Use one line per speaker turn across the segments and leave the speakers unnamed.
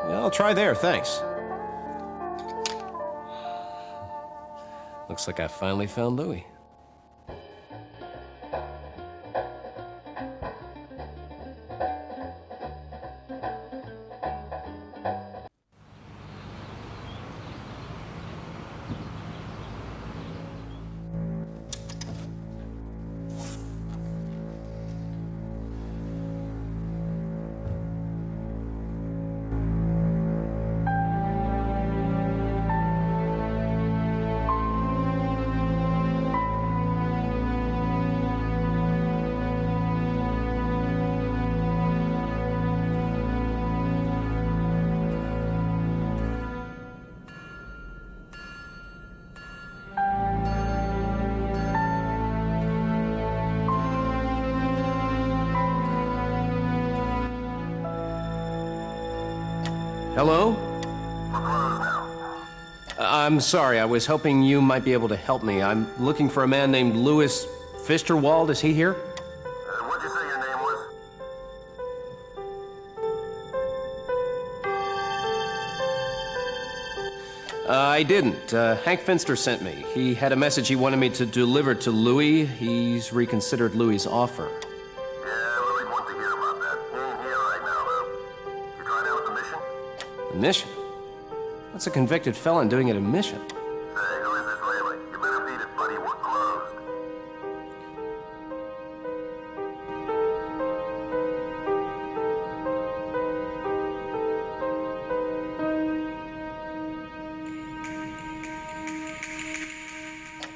Yeah, I'll try there, thanks. Looks like I finally found Louis. Hello? I'm sorry, I was hoping you might be able to help me. I'm looking for a man named Louis Fichterwald. Is he here?
What'd you say your name was?
I didn't. Hank Finster sent me. He had a message he wanted me to deliver to Louis. He's reconsidered Louis's offer.
Yeah, Louis wants to hear about that. He ain't here right now, though. You tried out the mission?
A mission? What's a convicted felon doing at a mission?
Say, who is this lately? You better beat it, buddy. We're closed.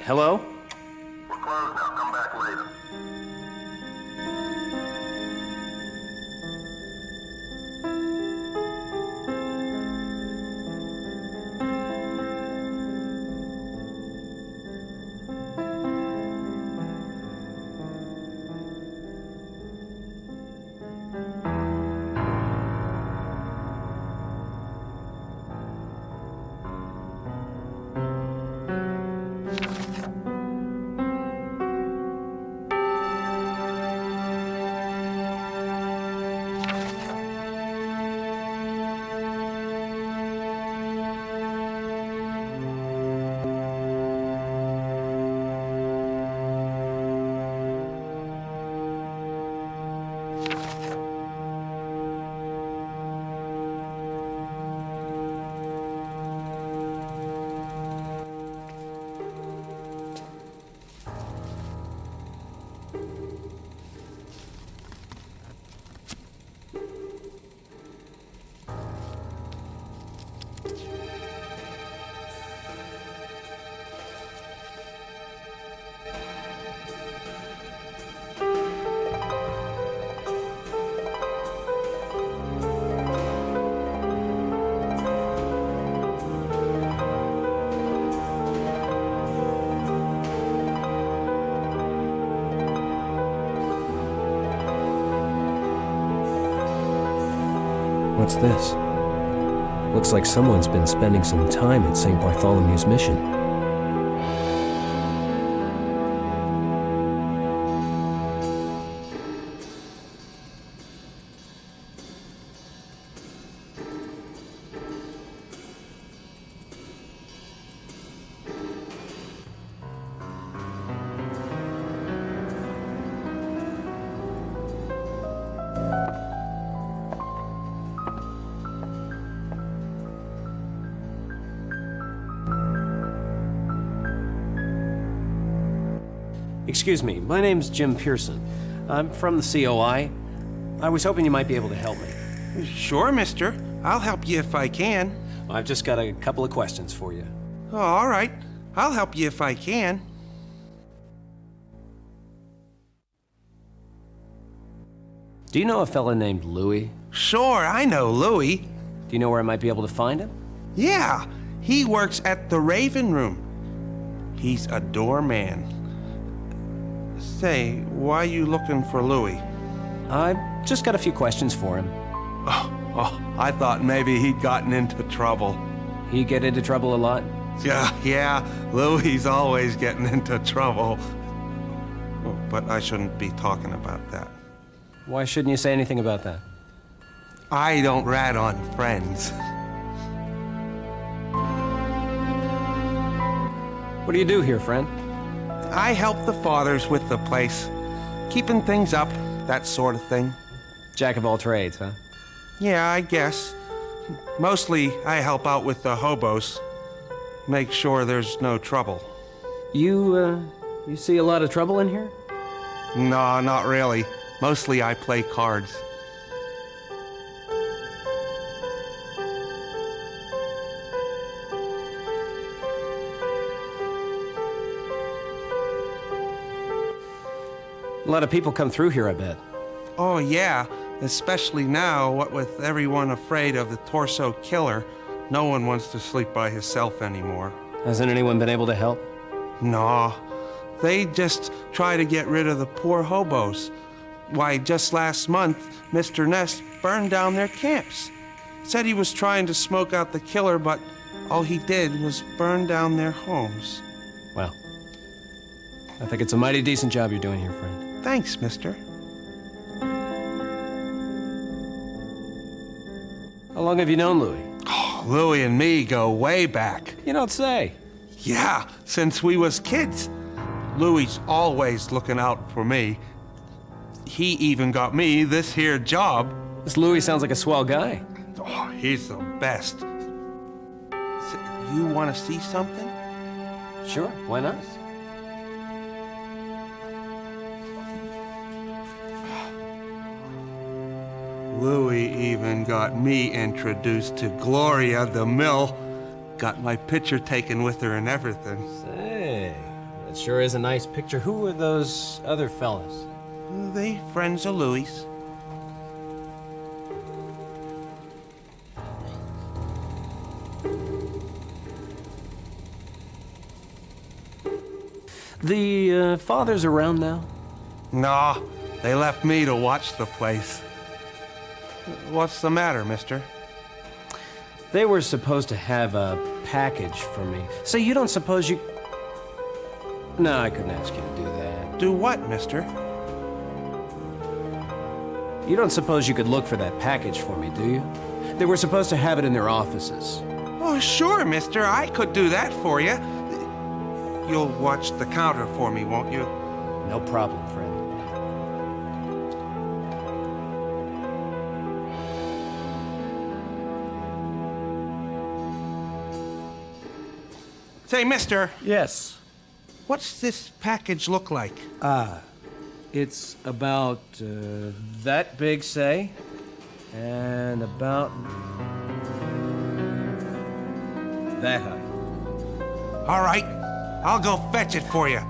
Hello?
We're closed now. Come back later.
What's this? Looks like someone's been spending some time at St. Bartholomew's Mission. Excuse me, my name's Jim Pearson. I'm from the COI. I was hoping you might be able to help me.
Sure, mister. I'll help you if I can.
I've just got a couple of questions for you.
Oh, all right. I'll help you if I can.
Do you know a fella named Louis?
Sure, I know Louis.
Do you know where I might be able to find him?
Yeah, he works at the Raven Room. He's a doorman. Say, why you looking for Louis?
I've just got a few questions for him.
Oh, I thought maybe he'd gotten into trouble.
He get into trouble a lot?
Yeah, Louis's always getting into trouble. Oh, but I shouldn't be talking about that.
Why shouldn't you say anything about that?
I don't rat on friends.
What do you do here, friend?
I help the fathers with the place. Keeping things up, that sort of thing.
Jack of all trades, huh?
Yeah, I guess. Mostly, I help out with the hobos. Make sure there's no trouble.
You see a lot of trouble in here?
No, not really. Mostly I play cards.
A lot of people come through here, I bet.
Oh, yeah. Especially now, what with everyone afraid of the torso killer, no one wants to sleep by himself anymore.
Hasn't anyone been able to help?
No. They just try to get rid of the poor hobos. Why, just last month, Mr. Ness burned down their camps. Said he was trying to smoke out the killer, but all he did was burn down their homes.
Well, I think it's a mighty decent job you're doing here, friend.
Thanks, mister.
How long have you known Louis?
Oh, Louis and me go way back.
You don't say.
Yeah, since we was kids. Louis always looking out for me. He even got me this here job.
This Louis sounds like a swell guy.
Oh, he's the best. You want to see something?
Sure, why not?
Louis even got me introduced to Gloria the Mill. Got my picture taken with her and everything.
Say, that sure is a nice picture. Who are those other fellas?
They friends of Louis.
The fathers around now?
Nah, they left me to watch the place. What's the matter, mister?
They were supposed to have a package for me. Say, you don't suppose you... No, I couldn't ask you to do that.
Do what, mister?
You don't suppose you could look for that package for me, do you? They were supposed to have it in their offices.
Oh, sure, mister. I could do that for you. You'll watch the counter for me, won't you?
No problem, friend.
Say, mister,
Yes.
what's this package look like?
It's about that big, say, and about that high.
All right, I'll go fetch it for you.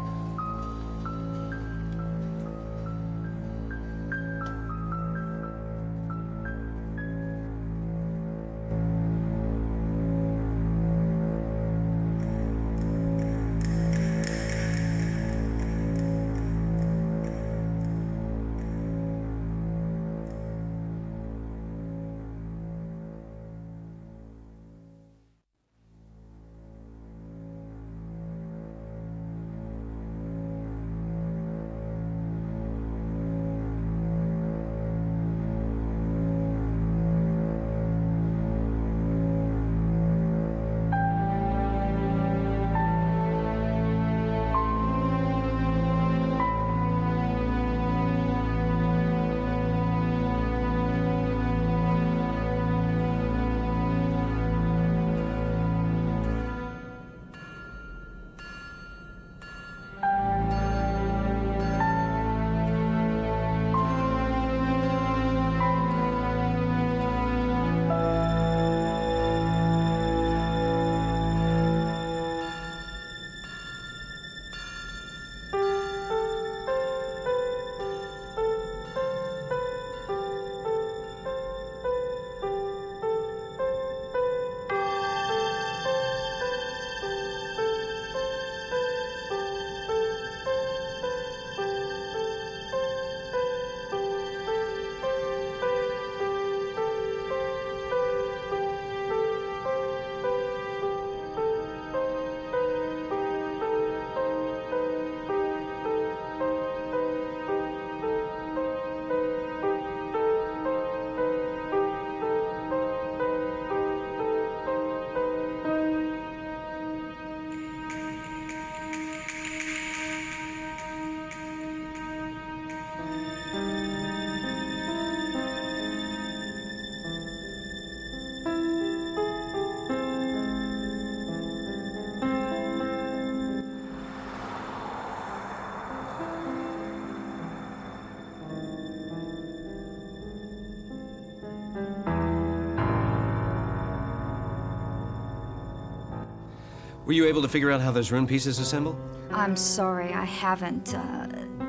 Were you able to figure out how those rune pieces assemble?
I'm sorry, I haven't.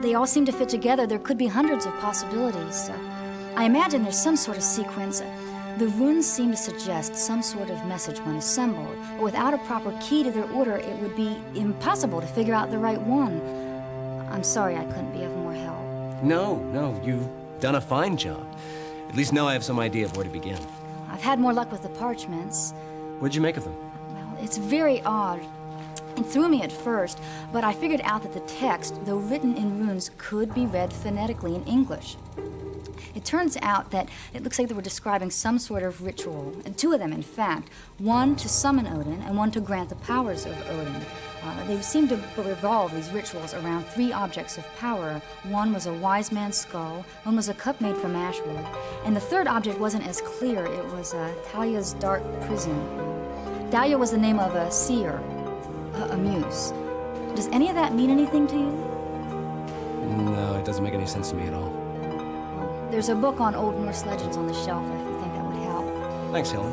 They all seem to fit together. There could be hundreds of possibilities. I imagine there's some sort of sequence. The runes seem to suggest some sort of message when assembled, but without a proper key to their order, it would be impossible to figure out the right one. I'm sorry I couldn't be of more help.
No, you've done a fine job. At least now I have some idea of where to begin.
I've had more luck with the parchments.
What'd you make of them?
Well, it's very odd. It threw me at first, but I figured out that the text, though written in runes, could be read phonetically in English. It turns out that it looks like they were describing some sort of ritual, and two of them, in fact, one to summon Odin and one to grant the powers of Odin. They seem to revolve these rituals around three objects of power. One was a wise man's skull, one was a cup made from ashwood, and the third object wasn't as clear. It was Dahlia's dark prison. Dahlia was the name of a seer, a muse. Does any of that mean anything to you?
No, it doesn't make any sense to me at all.
There's a book on Old Norse legends on the shelf if you think that would help.
Thanks, Helen.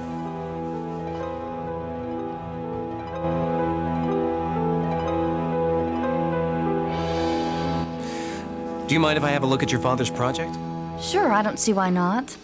Do you mind if I have a look at your father's project?
Sure, I don't see why not.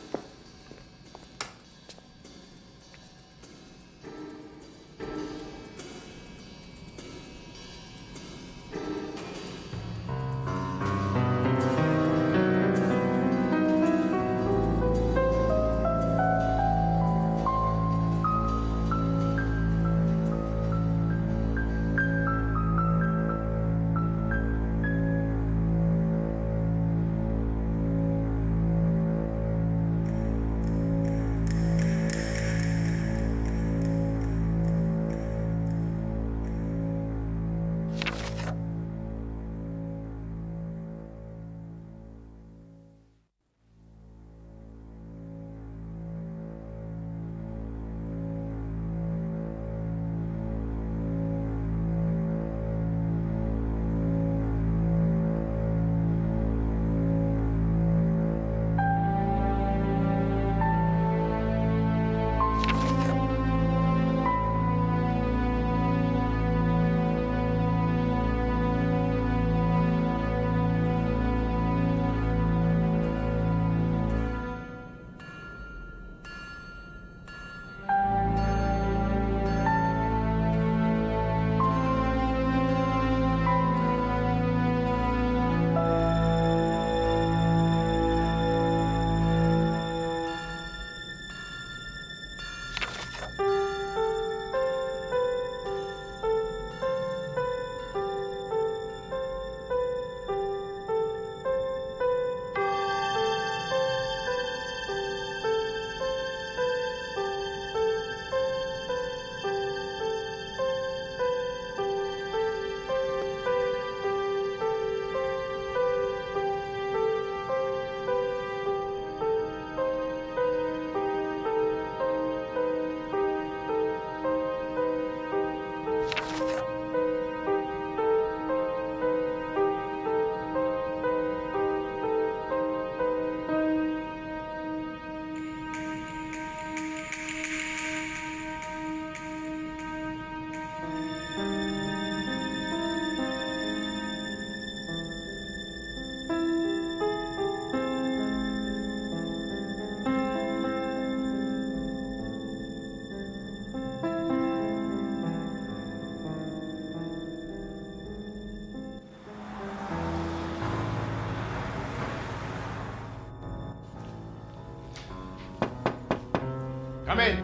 Come in.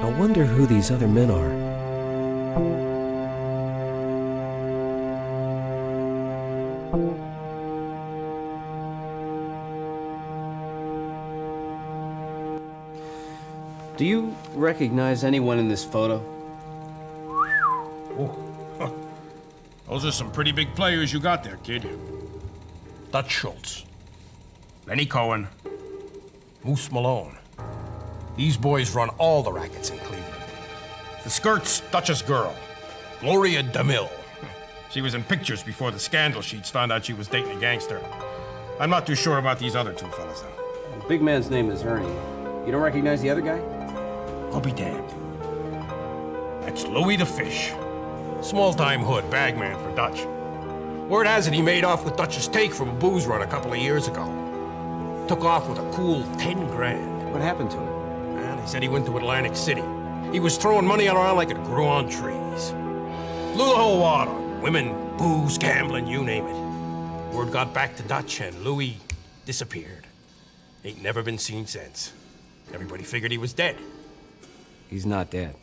I wonder who these other men are. Do you recognize anyone in this photo?
Oh, those are some pretty big players you got there, kid. Dutch Schultz, Lenny Cohen, Moose Malone. These boys run all the rackets in Cleveland. The skirt's Dutch's girl, Gloria DeMille. She was in pictures before the scandal sheets found out she was dating a gangster. I'm not too sure about these other two fellas, though.
The big man's name is Ernie. You don't recognize the other guy?
I'll be damned. That's Louis the Fish. Small-time hood, bagman for Dutch. Word has it he made off with Dutch's take from a booze run a couple of years ago. Took off with a cool 10 grand.
What happened to him?
Well, they said he went to Atlantic City. He was throwing money around like it grew on trees. Blew the whole wad on women, booze, gambling, you name it. Word got back to Dutch and Louis disappeared. Ain't never been seen since. Everybody figured he was dead.
He's not dead.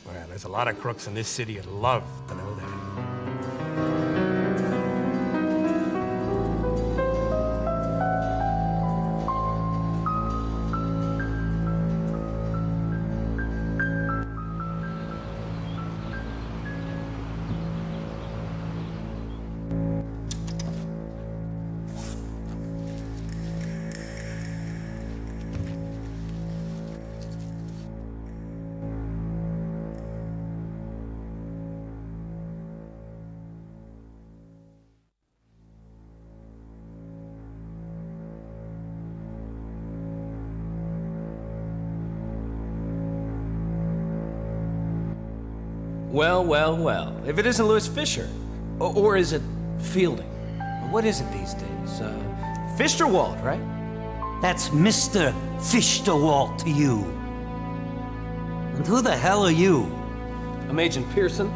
Well, there's a lot of crooks in this city that'd love to know that.
Well, well, well. If it isn't Louis Fisher, or is it Fielding? What is it these days? Fisterwald, right?
That's Mr. Fisterwald to you. And who the hell are you?
I'm Agent Pearson.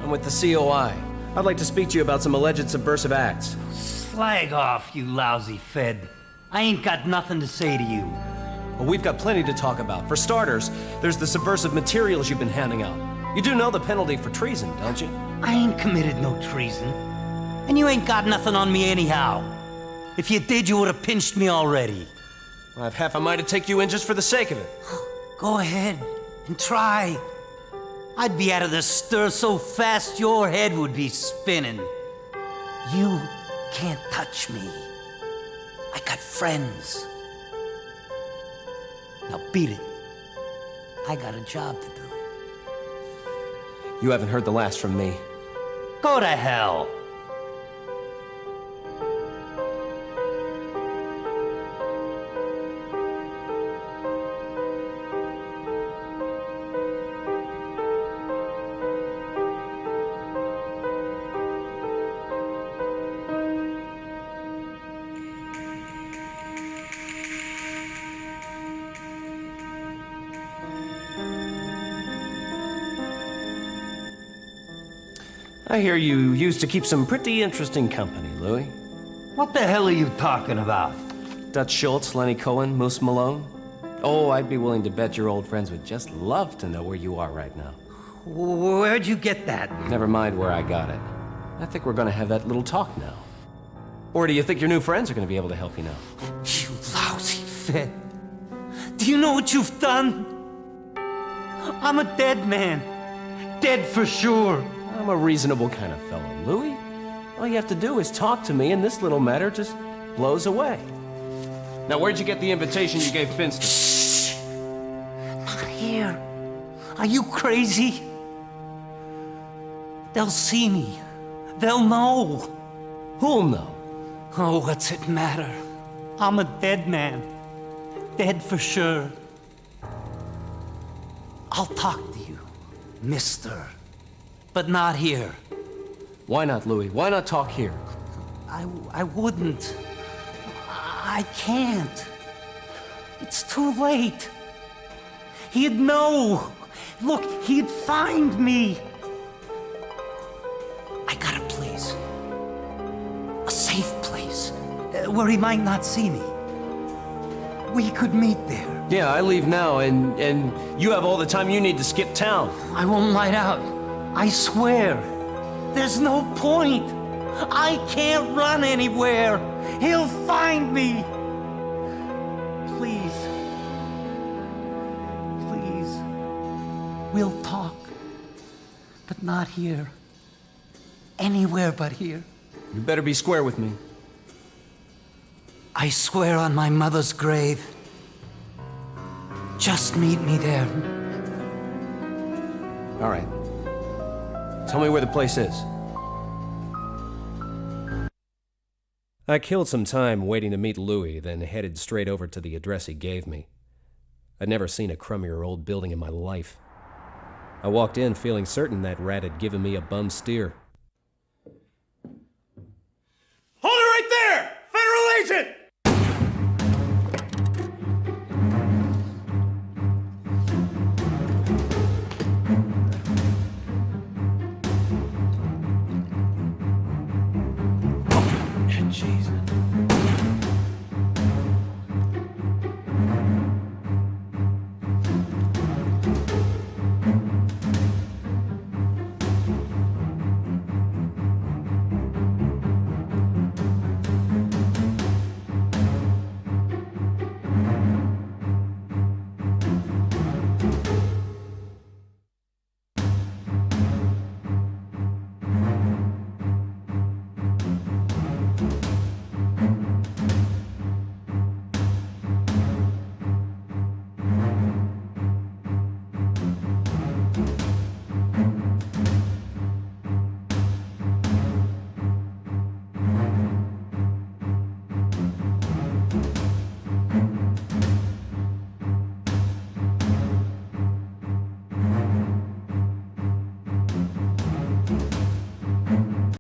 I'm with the COI. I'd like to speak to you about some alleged subversive acts.
Slag off, you lousy Fed. I ain't got nothing to say to you.
Well, we've got plenty to talk about. For starters, there's the subversive materials you've been handing out. You do know the penalty for treason, don't you?
I ain't committed no treason. And you ain't got nothing on me anyhow. If you did, you would have pinched me already.
Well, I've half a mind to take you in just for the sake of it.
Go ahead and try. I'd be out of the stir so fast your head would be spinning. You can't touch me. I got friends. Now beat it. I got a job to do.
You haven't heard the last from me.
Go to hell.
I hear you used to keep some pretty interesting company, Louis.
What the hell are you talking about?
Dutch Schultz, Lenny Cohen, Moose Malone. Oh, I'd be willing to bet your old friends would just love to know where you are right now.
Where'd you get that?
Never mind where I got it. I think we're gonna have that little talk now. Or do you think your new friends are gonna be able to help you now?
You lousy Fed. Do you know what you've done? I'm a dead man. Dead for sure.
I'm a reasonable kind of fellow, Louis. All you have to do is talk to me and this little matter just blows away. Now, where'd you get the invitation you gave Finster?
Shh! Not here. Are you crazy? They'll see me. They'll know.
Who'll know?
Oh, what's it matter? I'm a dead man. Dead for sure. I'll talk to you, mister. But not here.
Why not, Louis? Why not talk here?
I wouldn't. I can't. It's too late. He'd know. Look, he'd find me. I got a place. A safe place. Where he might not see me. We could meet there.
Yeah, I leave now, and you have all the time you need to skip town.
I won't light out. I swear. There's no point. I can't run anywhere. He'll find me. Please. Please. We'll talk. But not here. Anywhere but here.
You better be square with me.
I swear on my mother's grave. Just meet me there.
All right. Tell me where the place is. I killed some time waiting to meet Louis, then headed straight over to the address he gave me. I'd never seen a crummier old building in my life. I walked in feeling certain that rat had given me a bum steer.